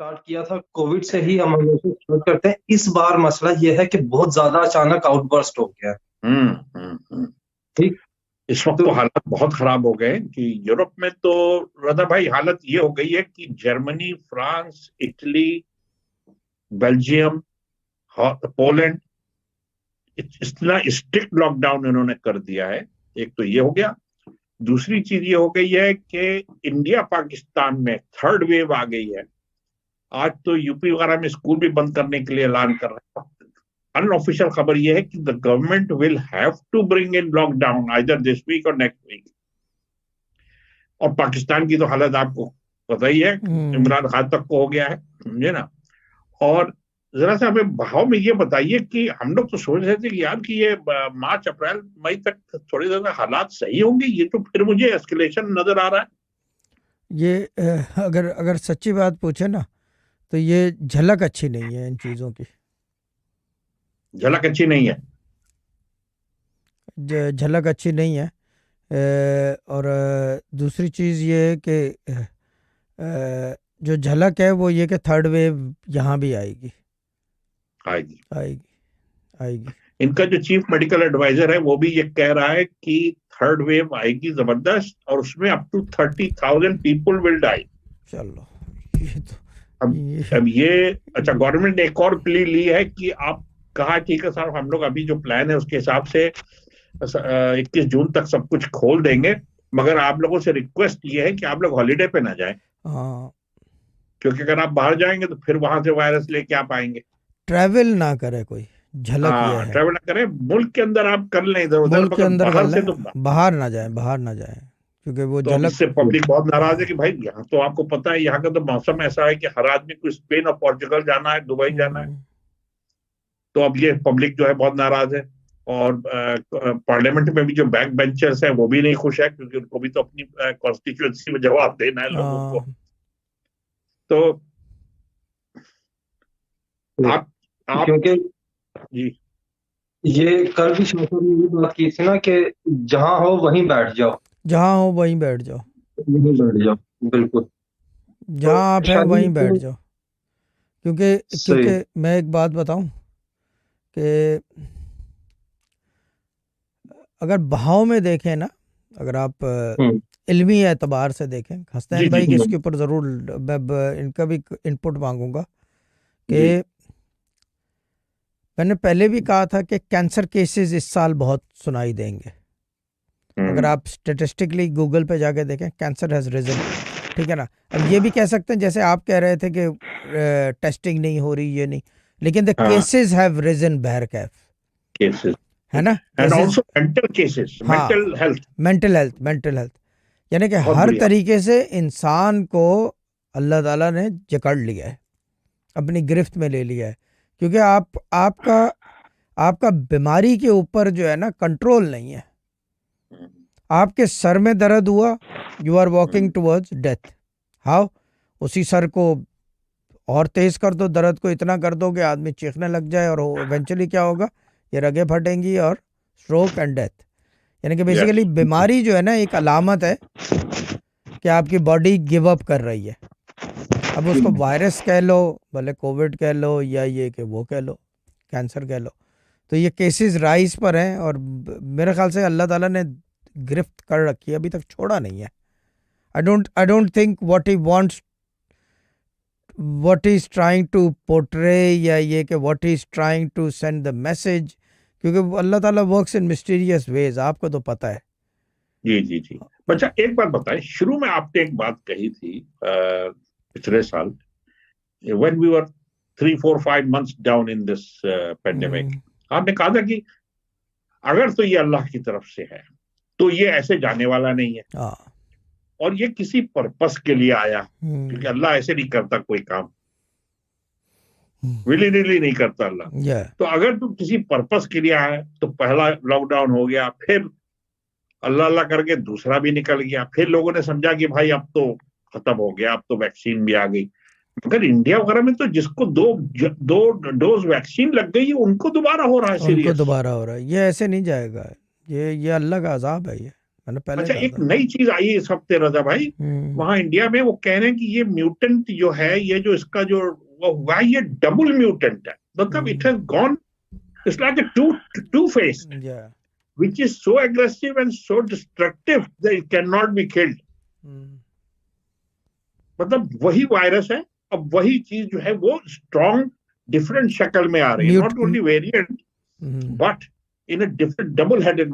Start کیا تھا Covid سے ہی ہم ہمیشہ اسٹارٹ کرتے ہیں. اس بار مسئلہ یہ ہے کہ بہت زیادہ اچانک آؤٹ برسٹ ہو گیا ہے. ٹھیک. اس وقت تو حالات بہت خراب ہو گئے کہ یورپ میں تو رضا بھائی حالت یہ ہو گئی ہے کہ Germany, France, Italy, Belgium, Poland اتنا اسٹرکٹ لاک ڈاؤن انہوں نے کر دیا ہے. ایک تو یہ ہو گیا. دوسری چیز یہ ہو گئی ہے کہ انڈیا پاکستان میں تھرڈ ویو آ گئی ہے. آج تو یو پی وغیرہ میں اسکول بھی بند کرنے کے لیے اعلان کر رہا ہے. ان آفیشیل خبر یہ ہے کہ the government will have to bring in lock down either this week or next week. اور پاکستان کی تو حالت آپ کو پتہ ہی ہے، عمران خان تک کو ہو گیا ہے، سمجھے نا. اور ذرا سا ہمیں بہاؤ میں یہ بتائیے کہ ہم لوگ تو سوچ رہے تھے کہ یار کہ یہ مارچ اپریل مئی تک تھوڑے زیادہ حالات صحیح ہوں گے، یہ تو پھر مجھے ایسکیلیشن نظر آ رہا ہے. یہ اگر سچی بات پوچھے نا تو یہ جھلک اچھی نہیں ہے ان چیزوں کی. جھلک اچھی نہیں ہے، جھلک اچھی نہیں ہے. اور دوسری چیز یہ ہے کہ جو جھلک ہے وہ یہ کہ تھرڈ ویو یہاں بھی آئے گی. ان کا جو چیف میڈیکل ایڈوائزر ہے وہ بھی یہ کہہ رہا ہے کہ تھرڈ ویو آئے گی زبردست، اور اس میں اپ ٹو 30,000 پیپل ول ڈائی. چلو اب یہ اچھا گورنمنٹ نے ایک اور پلی لی ہے کہ آپ کہا ٹھیک ہے صاحب ہم لوگ ابھی جو پلان ہے اس کے حساب سے 21 جون تک سب کچھ کھول دیں گے، مگر آپ لوگوں سے ریکویسٹ یہ ہے کہ آپ لوگ ہالیڈے پہ نہ جائیں، کیونکہ اگر آپ باہر جائیں گے تو پھر وہاں سے وائرس لے کے آپ آئیں گے. ٹریول نہ کرے کوئی، جھلک یہ ہے ٹریول نہ کریں، ملک کے اندر آپ کر لیں ادھر ادھر، ملک کے اندر باہر سے تو باہر نہ جائیں کیونکہ وہ تو اس سے پبلک بہت ناراض ہے کہ بھائی یہاں تو آپ کو پتا ہے یہاں کا تو موسم ایسا ہے کہ ہر آدمی کو اسپین اور پورچوگل جانا ہے، دبئی جانا ہے. تو اب یہ پبلک جو ہے بہت ناراض ہے. اور پارلیمنٹ میں بھی جو بیک بینچرز ہیں وہ بھی نہیں خوش ہے، کیونکہ ان کو بھی تو اپنی کانسٹیٹیوئنسی میں جواب دینا ہے لوگوں کو. تو کیونکہ جی یہ کل بھی شوکر نے یہ بات کی تھی نا کہ جہاں ہو وہیں بیٹھ جاؤ، بالکل جہاں آپ ہیں وہیں بیٹھ جاؤ. کیونکہ میں ایک بات بتاؤں کہ اگر بہاؤ میں دیکھیں نا، اگر آپ علمی اعتبار سے دیکھیں، حسنین بھائی اس کے اوپر ضرور ان کا بھی انپٹ مانگوں گا کہ میں نے پہلے بھی کہا تھا کہ کینسر کیسز اس سال بہت سنائی دیں گے. اگر آپ اسٹیٹسٹکلی گوگل پہ جا کے دیکھیں کینسر ہیز ریزن، ٹھیک ہے نا. اب یہ بھی کہہ سکتے ہیں جیسے آپ کہہ رہے تھے کہ ٹیسٹنگ نہیں ہو رہی، یہ نہیں، لیکن دا کیسز ہیو ریزن بہرکیف، ہے نا. مینٹل ہیلتھ یعنی کہ ہر طریقے سے انسان کو اللہ تعالیٰ نے جکڑ لیا ہے، اپنی گرفت میں لے لیا ہے. کیونکہ آپ کا بیماری کے اوپر جو ہے نا کنٹرول نہیں ہے. آپ کے سر میں درد ہوا، you are walking towards death. How? اسی سر کو اور تیز کر دو، درد کو اتنا کر دو کہ آدمی چیخنے لگ جائے، اور ایونچولی کیا ہوگا، یہ رگیں پھٹیں گی اور اسٹروک اینڈ ڈیتھ. یعنی کہ بیسیکلی بیماری جو ہے نا ایک علامت ہے کہ آپ کی باڈی گیو اپ کر رہی ہے. اب اس کو وائرس کہہ لو، بھلے کووڈ کہہ لو، یا یہ کہ وہ کہہ لو کینسر کہہ لو. تو یہ کیسز رائز پر ہیں، اور میرے خیال سے اللہ تعالیٰ نے گرفت کر رکھی ہے، ابھی تک چھوڑا نہیں ہے. I don't think what he wants, what he's trying to portray، یا یہ کہ what he's trying to send the message، کیونکہ اللہ تعالیٰ works in mysterious ways، آپ کو تو پتہ ہے. جی بچہ ایک بات بتائیں، شروع میں آپ نے ایک بات کہی تھی پچھلے سال when we were 3, 4, 5 months down in this pandemic، آپ نے کہا تھا کہ اگر تو یہ اللہ کی طرف سے ہے تو یہ ایسے جانے والا نہیں ہے، اور یہ کسی پرپس کے لیے آیا، کیونکہ اللہ ایسے نہیں کرتا کوئی کام، ولی نلی نہیں کرتا اللہ. تو اگر تم کسی پرپس کے لیے آیا تو پہلا لاک ڈاؤن ہو گیا، پھر اللہ کر کے دوسرا بھی نکل گیا، پھر لوگوں نے سمجھا کہ بھائی اب تو ختم ہو گیا، اب تو ویکسین بھی آ گئی. مگر انڈیا وغیرہ میں تو جس کو دو ڈوز ویکسین لگ گئی ان کو دوبارہ ہو رہا ہے، ان کو دوبارہ ہو رہا ہے. یہ ایسے نہیں جائے گا، یہ اللہ کا عذاب ہے. یہ میں نے پہلے اچھا کہا ایک تھا. نئی چیز آئی ہے اس ہفتے رضا بھائی وہاں انڈیا میں, وہ کہہ رہے ہیں کہ یہ میوٹنٹ جو ہے, یہ جو اس کا جو وہ ہوا ہے, یہ ڈبل میوٹنٹ ہے. مطلب it has gone, it's like a two faced which is so aggressive and so destructive that it cannot be killed. مطلب وہی وائرس ہے, اب وہی چیز جو ہے وہ اسٹرانگ ڈفرنٹ شکل میں آ رہی ہے, not only variant but in a different double-headed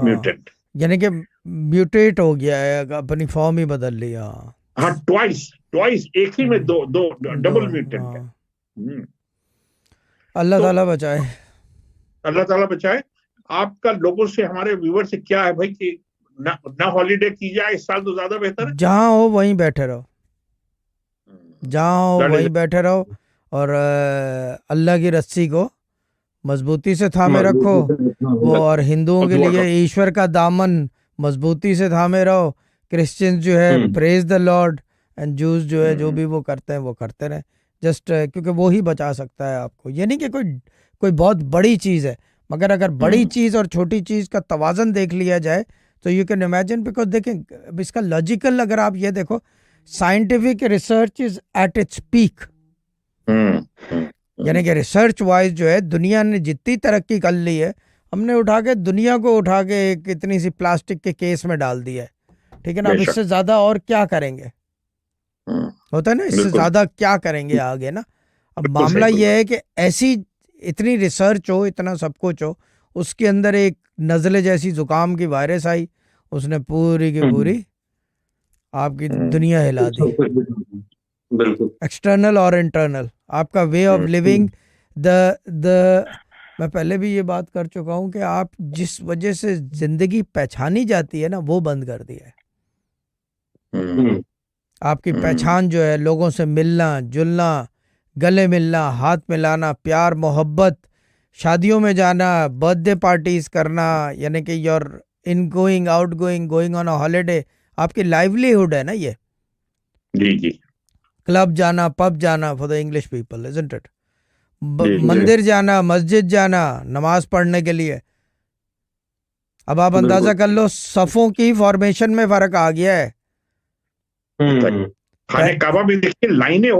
mutant. یعنی کہ میوٹیٹ ہو گیا ہے, اپنی فارم ہی بدل لیا. ہاں, ٹوائس ایک ہی میں دو ڈبل میوٹنٹ ہے. اللہ تعالیٰ بچائے, اللہ تعالیٰ بچائے. آپ کا لوگوں سے, ہمارے ویور سے کیا ہے بھائی کہ نہ ہالیڈے کی جائے اس سال تو زیادہ بہتر ہے. جہاں ہو وہیں بیٹھے رہو, جہاں ہو وہیں بیٹھے رہو, اور اللہ کی رسی کو مضبوطی سے تھامے رکھو. وہ اور ہندوؤں کے لیے ایشور کا دامن مضبوطی سے تھامے رہو. کرسچنز جو ہے پریز دا لارڈ, اینڈ جوز جو ہے جو بھی وہ کرتے ہیں وہ کرتے رہیں, جسٹ کیونکہ وہی بچا سکتا ہے آپ کو. یہ نہیں کہ کوئی بہت بڑی چیز ہے, مگر اگر بڑی چیز اور چھوٹی چیز کا توازن دیکھ لیا جائے تو یو کین امیجن. بیکاز دیکھیں اس کا لاجیکل, اگر آپ یہ دیکھو, scientific research is at its peak. یعنی کہ ریسرچ وائز جو ہے دنیا نے جتنی ترقی کر لی ہے, ہم نے دنیا کو اٹھا کے ایک اتنی سی پلاسٹک کے کیس میں ڈال دیا ہے. ٹھیک ہے نا, اب اس سے زیادہ اور کیا کریں گے, ہوتا ہے نا, اس سے زیادہ کیا کریں گے آگے نا. اب معاملہ یہ ہے کہ ایسی اتنی ریسرچ ہو, اتنا سب کچھ ہو, اس کے اندر ایک نزلے جیسی زکام کی وائرس آئی, اس نے پوری کی پوری آپ کی دنیا ہلا دی. بالکل ایکسٹرنل اور انٹرنل, آپ کا وے آف لیونگ, میں پہلے بھی یہ بات کر چکا ہوں کہ آپ جس وجہ سے زندگی پہچانی جاتی ہے نا, وہ بند کر دیا ہے. آپ کی پہچان جو ہے لوگوں سے ملنا جلنا, گلے ملنا, ہاتھ ملانا, پیار محبت, شادیوں میں جانا, برتھ ڈے پارٹیز کرنا, یعنی کہ your in going out going going on a holiday, آپ کی لائیولیہڈ ہے نا یہ. جی کلب جانا, پب جانا for the English people, isn't it? مندر جانا, مسجد جانا نماز پڑھنے کے لیے. اب آپ اندازہ کر لو صفوں کی فارمیشن میں فرق آ گیا ہے. خانہ کعبہ بھی دیکھیں لائنیں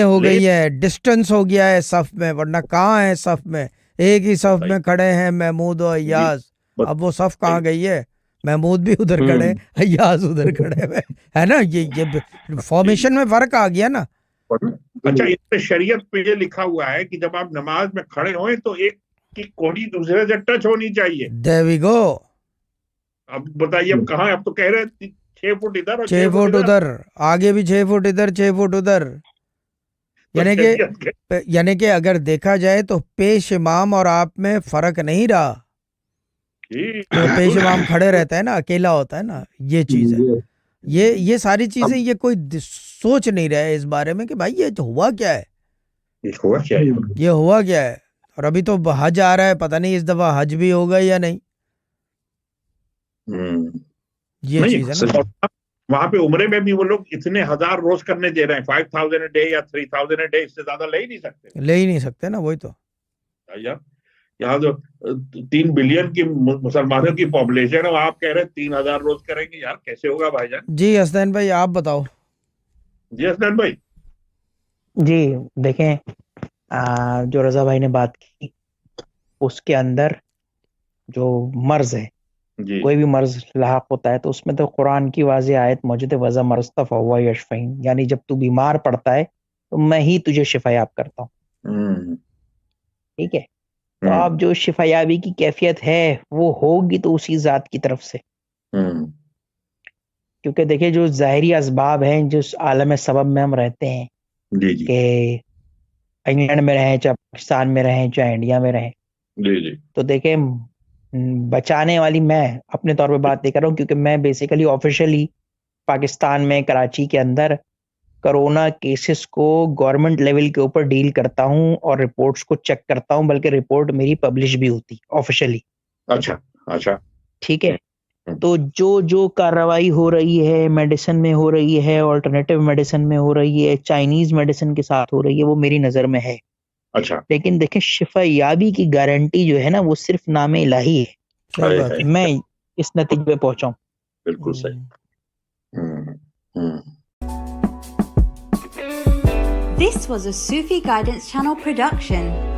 ہو گئی ہیں, ڈسٹنس ہو گیا ہے صف میں, ورنہ کہاں ہے صف میں, ایک ہی صف میں کھڑے ہیں محمود و ایاز. اب وہ صف کہاں گئی ہے, محمود بھی ادھر کھڑے, ایاز ادھر کھڑے ہوئے, ہے نا. یہ فارمیشن میں فرق آ گیا نا. اچھا, اس شریعت پہ یہ لکھا ہوا ہے کہ جب آپ نماز میں کھڑے ہوئے تو ایک کی کوڑی دوسرے سے ٹچ ہونی چاہیے. There we go. اب بتائیے اب کہاں, اب تو کہہ رہے 6 فٹ ادھر اور 6 فٹ ادھر, آگے بھی 6 فٹ ادھر 6 فٹ ادھر. یعنی کہ اگر دیکھا جائے تو پیش امام اور آپ میں فرق نہیں رہا. پیش امام کھڑے رہتا ہے نا, اکیلا ہوتا ہے نا, یہ چیز ہے. یہ ساری چیزیں, یہ کوئی سوچ نہیں رہا ہے اس بارے میں کہ بھائی یہ ہوا کیا ہے, یہ ہوا کیا ہے. اور ابھی تو حج آ رہا ہے, پتہ نہیں اس دفعہ حج بھی ہوگا یا نہیں. یہ چیز ہے نا. وہاں پہ عمرے میں بھی وہ لوگ اتنے 1000 روز کرنے دے رہے ہیں, 5000 a day یا 3000 a day, اس سے زیادہ لے ہی نہیں سکتے نا. وہی تو یہاں تو 3 بلین کی مسلمانوں کی پاپولیشن ہے, آپ کہہ رہے ہیں 3000 روز کریں گے, یار کیسے ہوگا بھائی جان. جی حسنین بھائی آپ بتاؤ. جی حسنین بھائی. جی دیکھیں, جو رضا بھائی نے بات کی اس کے اندر جو مرض ہے, کوئی بھی مرض لاحق ہوتا ہے تو اس میں تو قرآن کی واضح آیت موجود ہے, وَإِذَا مَرِضْتَ فَهُوَ يَشْفِينِ, یعنی جب تو بیمار پڑتا ہے تو میں ہی تجھے شفا یاب کرتا ہوں. ٹھیک ہے, تو آپ جو شفا یابی کی کیفیت ہے وہ ہوگی تو اسی ذات کی طرف سے. کیونکہ دیکھیں جو ظاہری اسباب ہیں, جو عالم سبب میں ہم رہتے ہیں, کہ انگلینڈ میں رہیں چاہے پاکستان میں رہیں چاہے انڈیا میں رہیں, تو دیکھیں بچانے والی, میں اپنے طور پہ بات نہیں کر رہا ہوں کیونکہ میں بیسیکلی آفیشلی پاکستان میں کراچی کے اندر کرونا کیسز کو گورنمنٹ لیول کے اوپر ڈیل کرتا ہوں اور رپورٹس کو چیک کرتا ہوں, بلکہ رپورٹ میری پبلش بھی ہوتی آفیشلی. اچھا ٹھیک ہے. تو جو کارروائی ہو رہی ہے میڈیسن میں ہو رہی ہے, آلٹرنیٹیو میڈیسن میں ہو رہی ہے, چائنیز میڈیسن کے ساتھ ہو رہی ہے, وہ میری نظر میں ہے. اچھا, لیکن دیکھیں شفا یابی کی گارنٹی جو ہے نا وہ صرف نام الہی ہے. میں اس نتیجے پہ پہنچا ہوں. بالکل صحیح. This was a Sufi Guidance Channel production.